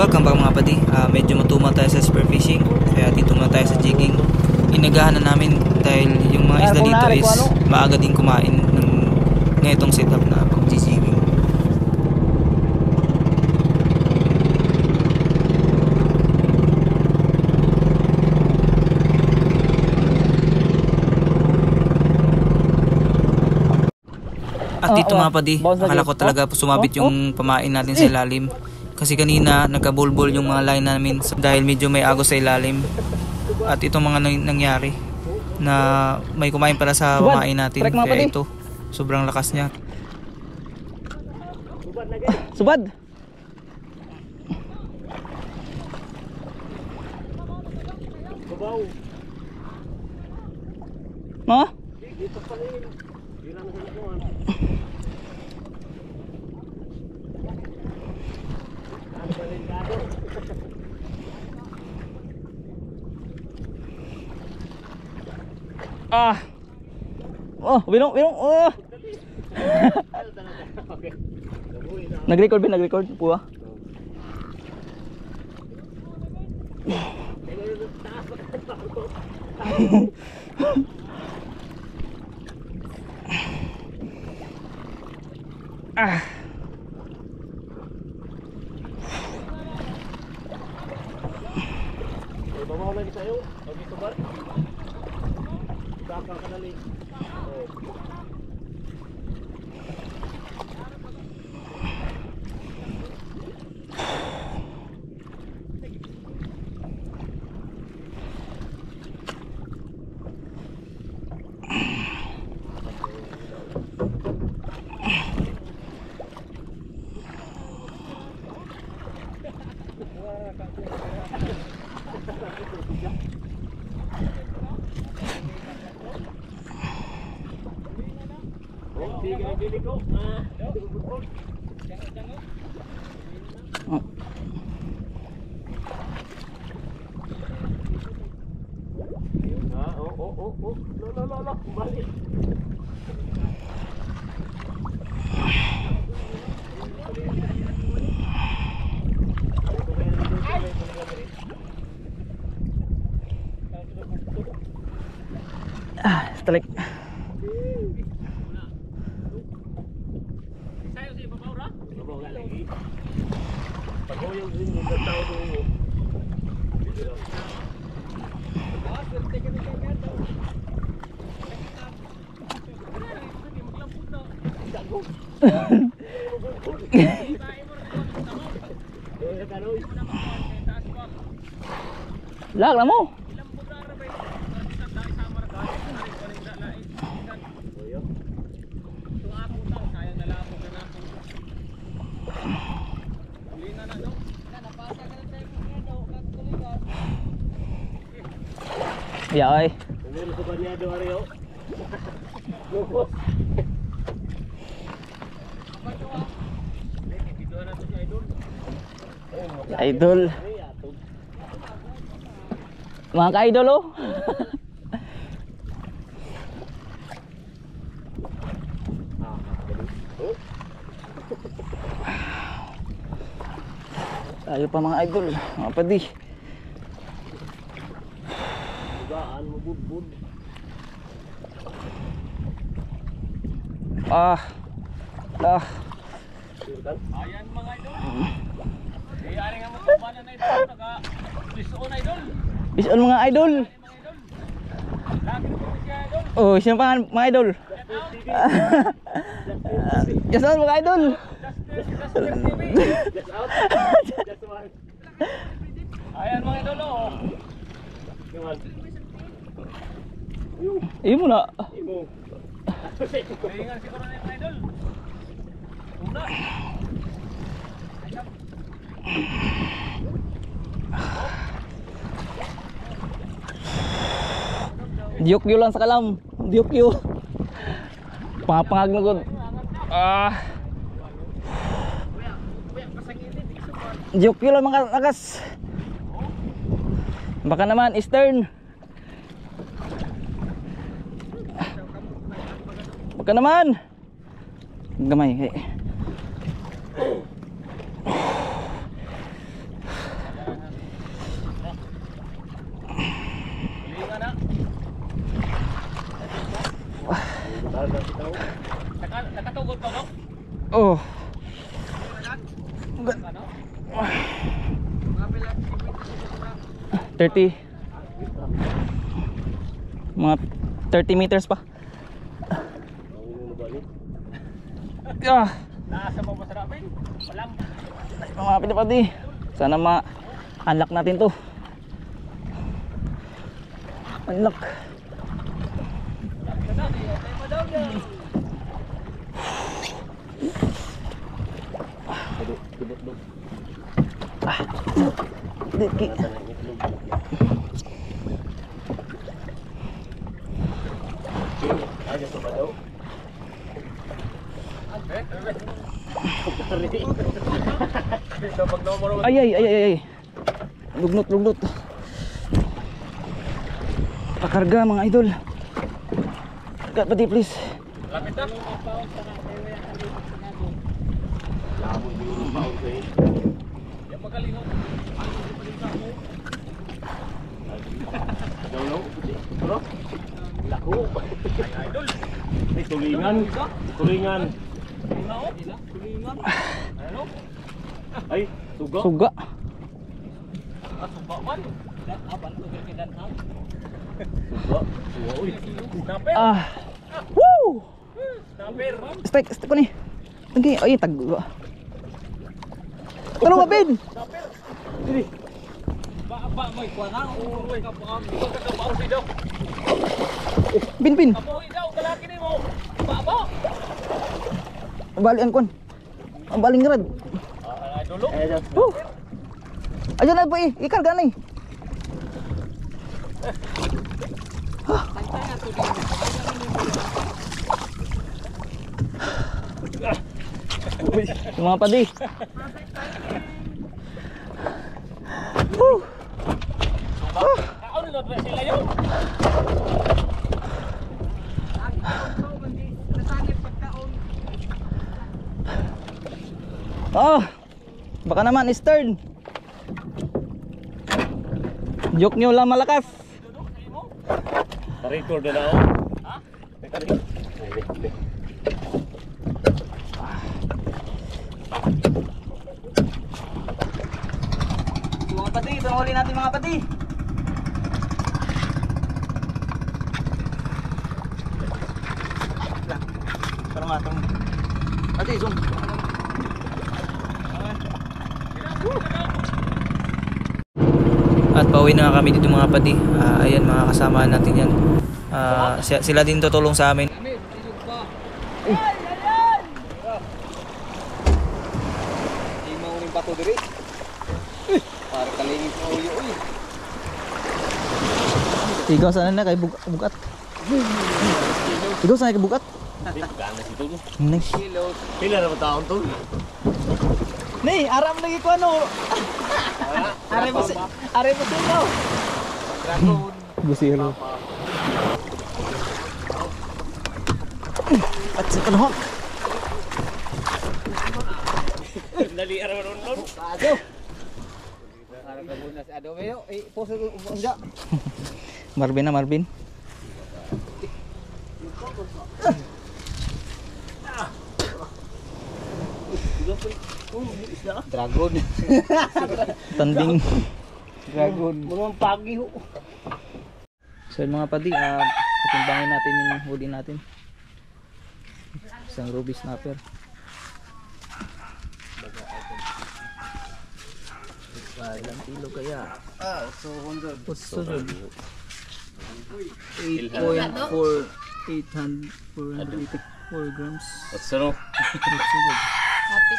Welcome back mga padi. Medyo matuma tayo sa spearfishing, kaya dito muna tayo sa jigging. Inagahan na namin dahil yung mga isda dito is maaga din kumain ng ngayong setup na pag-jigging. At dito mga padi, akala ko talaga sumabit yung pamain natin sa ilalim. Kasi kanina nagkabulbol yung mga line namin dahil medyo may agos sa ilalim. At itong mga nangyari na may kumain pala sa pamain natin. Kaya ito, sobrang lakas niya. Subad! No? Oh, binong. Oh. Nag-record ba? Nag-record po ah. Babaw lagi sa'yo, pag ito ba? Bakal ka dali. No, balik. Strike. Lag na mo. Ya ay. Idol. Mga ka-idol oh. Tayo pa mga idol, mga padi. Bugaan mo budbud. Ayan mga idol. Ari nga mo kubanan na idol, naka ison idol. Ison mga idol. Oh, siya pa mga idol. Just out mga idol. Ayan mga idol oh. Iyo mo na. Imo. Kaya siguro na mga idol. Una. Diokyo lang sa kalam. Diokyo. Pangapangag na god. Diokyo lang mga nakas. Baka naman Eastern. Baka naman. Gamay. 30. Mga 30 meters pa. Nasa mo masarapin? Walang. Mga pinapati. Sana ma-unlock natin to. Unlock. Diki. Ay. Lugnot. Pakarga mga idol. Kat pati please. Lapit na. Yang magalingon. Lako. Ay idol. Ay tulingan. Tulingan. Ano? Ay, suga. Suga. Suga man. Aban to kidan ha. Suga. Uy. Snapper. Woo! Snapper. Strike ko ni. Tanggi, ay tag. Ano ba Ben? Snapper. Dili. Ba may kuana. Uy, kapag ka ba si daw. Bin. Amo daw kalaki nimo. Ba. Balian kon. Ang baling rad. Dulo. Ayan na po ikarga na Yung mga padi. Ano na ba sila yun? Baka naman stern. Joke nyo lang malakas. Pa-record na ako. Ha? Mga pati, tunghuli natin mga pati. Parang matang. Pati, zoom. At pauwi na kami dito mga padi. Ayan mga kasama natin yan. Sila din tutulong sa amin. Ikaw sana na kay bugat. Ikaw sana kay bugat. Nice. Pila na ba taon to? Ni, aram lagi ko ano. Are mo sino. Dragon. Busiro. At sa kanhok. Dali araw ron. Ado. Ara ka muna sa ado mayo. Poso unja. Marvin. Dragon. Tanding. Dragon. Murang pagi ho. So mga padi, patimbangin natin yung huli natin. Isang ruby snapper. Ilang kilo kaya? 8.4 grams. What's up? Happy.